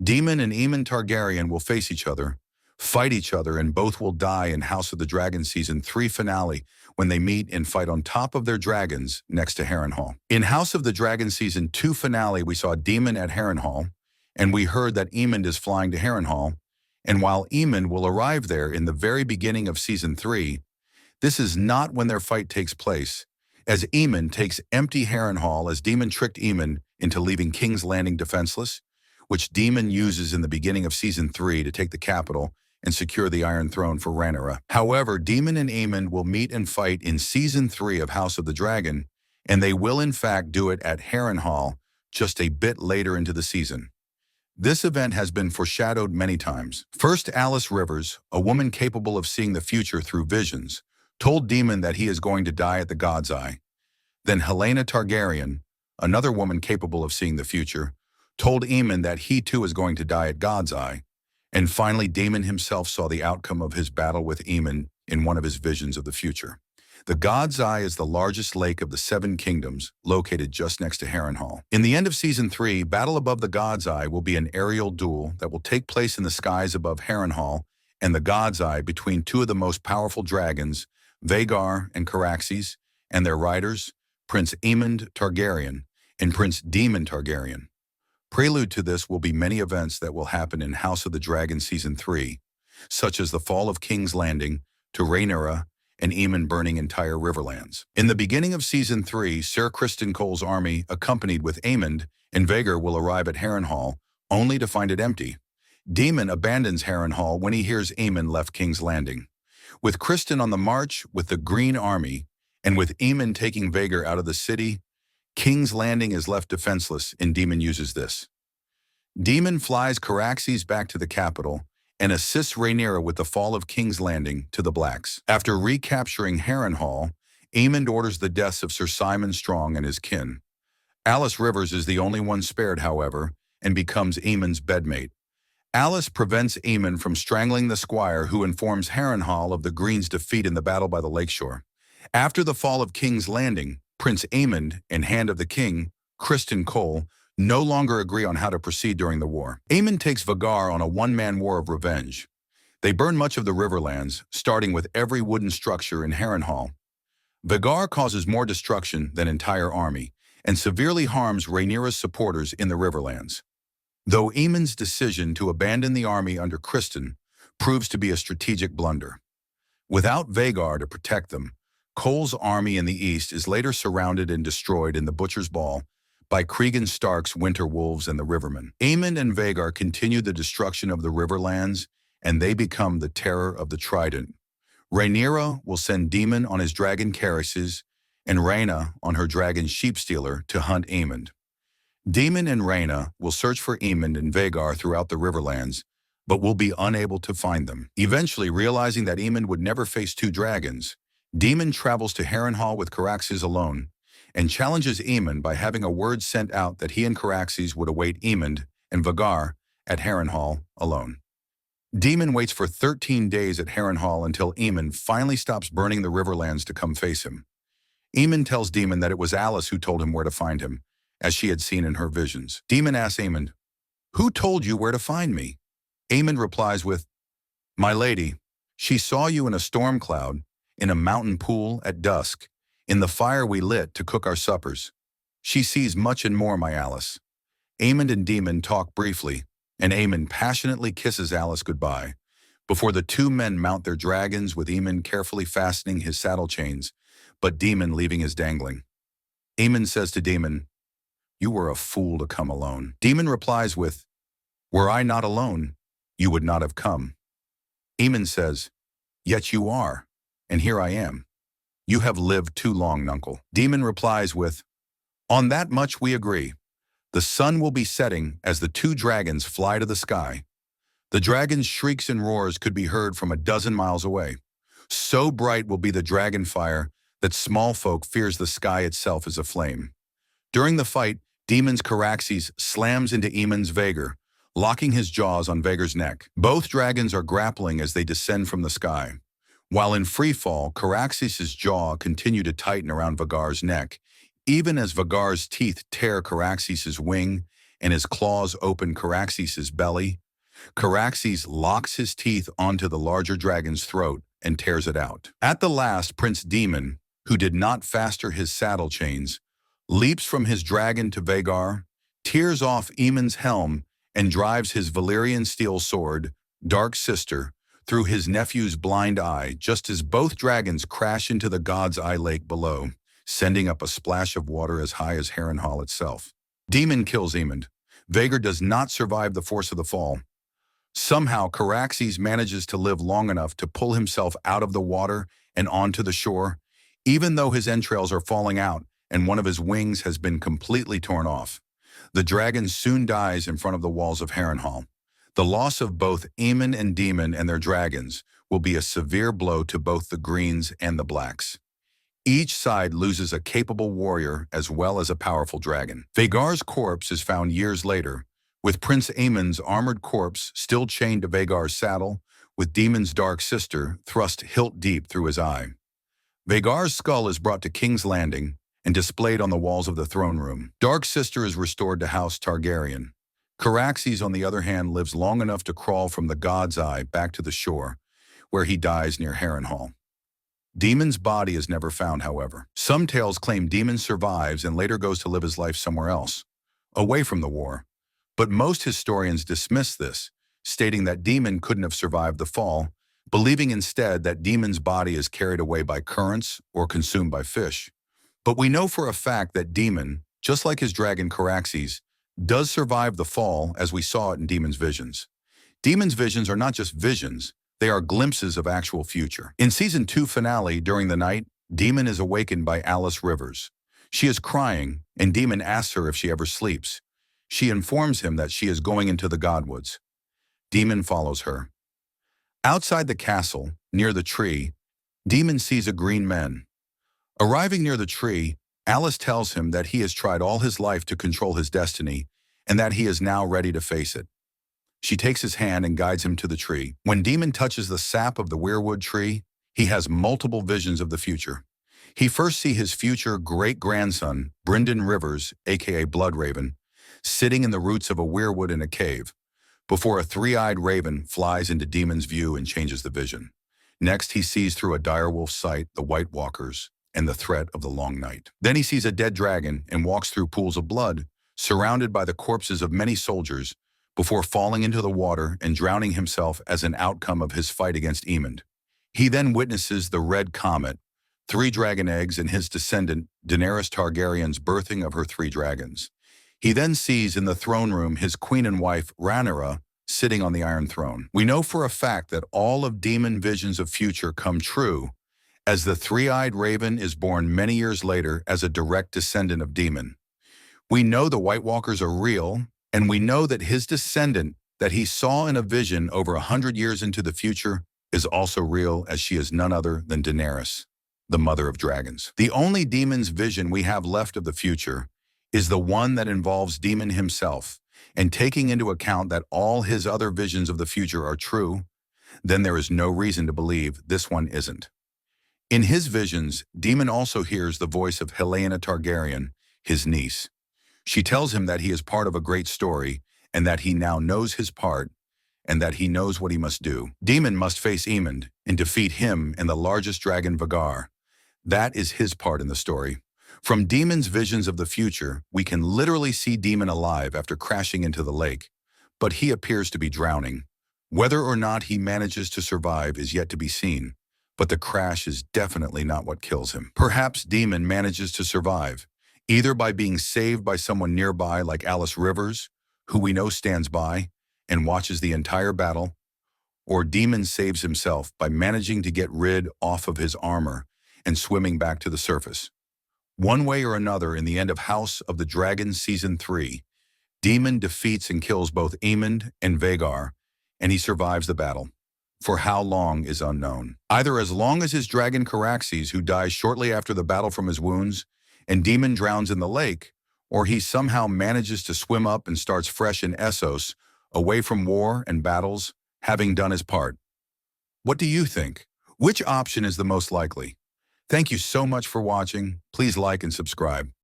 Daemon and Aemond Targaryen will face each other, fight each other, and both will die in House of the Dragon Season 3 finale when they meet and fight on top of their dragons next to Harrenhal. In House of the Dragon Season 2 finale, we saw Daemon at Harrenhal, and we heard that Aemond is flying to Harrenhal, and while Aemond will arrive there in the very beginning of Season 3, this is not when their fight takes place, as Aemond takes empty Harrenhal as Daemon tricked Aemond into leaving King's Landing defenseless, which Daemon uses in the beginning of Season 3 to take the capital and secure the Iron Throne for Rhaenyra. However, Daemon and Aemond will meet and fight in Season 3 of House of the Dragon, and they will in fact do it at Harrenhal just a bit later into the season. This event has been foreshadowed many times. First, Alys Rivers, a woman capable of seeing the future through visions, told Daemon that he is going to die at the God's Eye. Then Rhaenyra Targaryen, another woman capable of seeing the future, told Aemond that he too is going to die at God's Eye. And finally, Daemon himself saw the outcome of his battle with Aemond in one of his visions of the future. The God's Eye is the largest lake of the Seven Kingdoms, located just next to Harrenhal. In the end of Season 3, Battle Above the God's Eye will be an aerial duel that will take place in the skies above Harrenhal and the God's Eye between two of the most powerful dragons, Vhagar and Caraxes, and their riders, Prince Aemond Targaryen and Prince Daemon Targaryen. Prelude to this will be many events that will happen in House of the Dragon Season 3, such as the fall of King's Landing to Rhaenyra and Aemond burning entire riverlands. In the beginning of Season 3, Sir Criston Cole's army, accompanied with Aemond and Vhagar, will arrive at Harrenhal, only to find it empty. Daemon abandons Harrenhal when he hears Aemond left King's Landing. With Criston on the march with the Green Army, and with Aemond taking Vhagar out of the city, King's Landing is left defenseless, and Daemon uses this. Daemon flies Caraxes back to the capital and assists Rhaenyra with the fall of King's Landing to the Blacks. After recapturing Harrenhal, Aemond orders the deaths of Sir Simon Strong and his kin. Alys Rivers is the only one spared, however, and becomes Aemond's bedmate. Alys prevents Aemond from strangling the squire who informs Harrenhal of the Green's defeat in the battle by the lakeshore. After the fall of King's Landing, Prince Aemond and Hand of the King, Criston Cole, no longer agree on how to proceed during the war. Aemond takes Vhagar on a one-man war of revenge. They burn much of the riverlands, starting with every wooden structure in Harrenhal. Vhagar causes more destruction than entire army, and severely harms Rhaenyra's supporters in the riverlands. Though Aemond's decision to abandon the army under Criston proves to be a strategic blunder. Without Vhagar to protect them, Cole's army in the east is later surrounded and destroyed in the Butcher's Ball by Cregan Stark's Winter Wolves and the Rivermen. Aemond and Vhagar continue the destruction of the Riverlands, and they become the terror of the Trident. Rhaenyra will send Daemon on his dragon Caraxes and Rhaena on her dragon Sheepstealer to hunt Aemond. Daemon and Rhaena will search for Aemond and Vhagar throughout the Riverlands, but will be unable to find them. Eventually, realizing that Aemond would never face two dragons, Daemon travels to Harrenhal with Caraxes alone and challenges Aemond by having a word sent out that he and Caraxes would await Aemond and Vhagar at Harrenhal alone. Daemon waits for 13 days at Harrenhal until Aemond finally stops burning the Riverlands to come face him. Aemond tells Daemon that it was Alys who told him where to find him, as she had seen in her visions. Daemon asks Aemond, "Who told you where to find me?" Aemond replies with, "My lady, she saw you in a storm cloud, in a mountain pool at dusk, in the fire we lit to cook our suppers. She sees much and more, my Alys." Aemond and Daemon talk briefly, and Aemond passionately kisses Alys goodbye, before the two men mount their dragons with Aemond carefully fastening his saddle chains, but Daemon leaving his dangling. Aemond says to Daemon, "You were a fool to come alone." Daemon replies with, "Were I not alone, you would not have come." Aemond says, "Yet you are, and here I am. You have lived too long, nuncle." Daemon replies with, "On that much we agree. The sun will be setting as the two dragons fly to the sky. The dragon's shrieks and roars could be heard from a dozen miles away. So bright will be the dragon fire that small folk fears the sky itself is aflame." During the fight, Daemon's Caraxes slams into Aemond's Vhagar, locking his jaws on Vhagar's neck. Both dragons are grappling as they descend from the sky. While in freefall, Caraxes' jaw continue to tighten around Vhagar's neck, even as Vhagar's teeth tear Caraxes' wing and his claws open Caraxes' belly. Caraxes locks his teeth onto the larger dragon's throat and tears it out. At the last, Prince Daemon, who did not fasten his saddle chains, leaps from his dragon to Vhagar, tears off Aemond's helm, and drives his Valyrian steel sword, Dark Sister, through his nephew's blind eye just as both dragons crash into the God's Eye lake below, sending up a splash of water as high as Harrenhal itself. Daemon kills Aemond. Vhagar does not survive the force of the fall. Somehow, Caraxes manages to live long enough to pull himself out of the water and onto the shore, even though his entrails are falling out and one of his wings has been completely torn off. The dragon soon dies in front of the walls of Harrenhal. The loss of both Aemond and Daemon and their dragons will be a severe blow to both the Greens and the Blacks. Each side loses a capable warrior as well as a powerful dragon. Vhagar's corpse is found years later, with Prince Aemond's armored corpse still chained to Vhagar's saddle, with Daemon's Dark Sister thrust hilt deep through his eye. Vhagar's skull is brought to King's Landing and displayed on the walls of the throne room. Dark Sister is restored to House Targaryen. Caraxes, on the other hand, lives long enough to crawl from the God's Eye back to the shore, where he dies near Harrenhal. Daemon's body is never found, however. Some tales claim Daemon survives and later goes to live his life somewhere else, away from the war. But most historians dismiss this, stating that Daemon couldn't have survived the fall, believing instead that Daemon's body is carried away by currents or consumed by fish. But we know for a fact that Daemon, just like his dragon Caraxes, does survive the fall as we saw it in Daemon's visions. Daemon's visions are not just visions, they are glimpses of actual future. In Season 2 finale, during the night, Daemon is awakened by Alice Rivers. She is crying, and Daemon asks her if she ever sleeps. She informs him that she is going into the Godwoods. Daemon follows her. Outside the castle, near the tree, Daemon sees a green man. Arriving near the tree, Alice tells him that he has tried all his life to control his destiny and that he is now ready to face it. She takes his hand and guides him to the tree. When Daemon touches the sap of the weirwood tree, he has multiple visions of the future. He first sees his future great-grandson, Brynden Rivers, aka Bloodraven, sitting in the roots of a weirwood in a cave, before a three-eyed raven flies into Daemon's view and changes the vision. Next, he sees through a direwolf's sight the White Walkers and the threat of the long night. Then he sees a dead dragon and walks through pools of blood, surrounded by the corpses of many soldiers, before falling into the water and drowning himself as an outcome of his fight against Aemond. He then witnesses the Red Comet, 3 dragon eggs, and his descendant, Rhaenyra Targaryen's birthing of her 3 dragons. He then sees in the throne room his queen and wife, Rhaenyra, sitting on the Iron Throne. We know for a fact that all of Daemon's visions of future come true, as the three-eyed raven is born many years later as a direct descendant of Daemon. We know the White Walkers are real, and we know that his descendant that he saw in a vision over 100 years into the future is also real, as she is none other than Daenerys, the mother of dragons. The only Daemon's vision we have left of the future is the one that involves Daemon himself, and taking into account that all his other visions of the future are true, then there is no reason to believe this one isn't. In his visions, Daemon also hears the voice of Rhaenyra Targaryen, his niece. She tells him that he is part of a great story and that he now knows his part and that he knows what he must do. Daemon must face Aemond and defeat him and the largest dragon Vhagar. That is his part in the story. From Daemon's visions of the future, we can literally see Daemon alive after crashing into the lake, but he appears to be drowning. Whether or not he manages to survive is yet to be seen, but the crash is definitely not what kills him. Perhaps Daemon manages to survive, either by being saved by someone nearby like Alice Rivers, who we know stands by and watches the entire battle, or Daemon saves himself by managing to get rid of his armor and swimming back to the surface. One way or another, in the end of House of the Dragon Season 3, Daemon defeats and kills both Aemond and Vhagar, and he survives the battle. For how long is unknown. Either as long as his dragon Caraxes, who dies shortly after the battle from his wounds, and Daemon drowns in the lake, or he somehow manages to swim up and starts fresh in Essos, away from war and battles, having done his part. What do you think? Which option is the most likely? Thank you so much for watching. Please like and subscribe.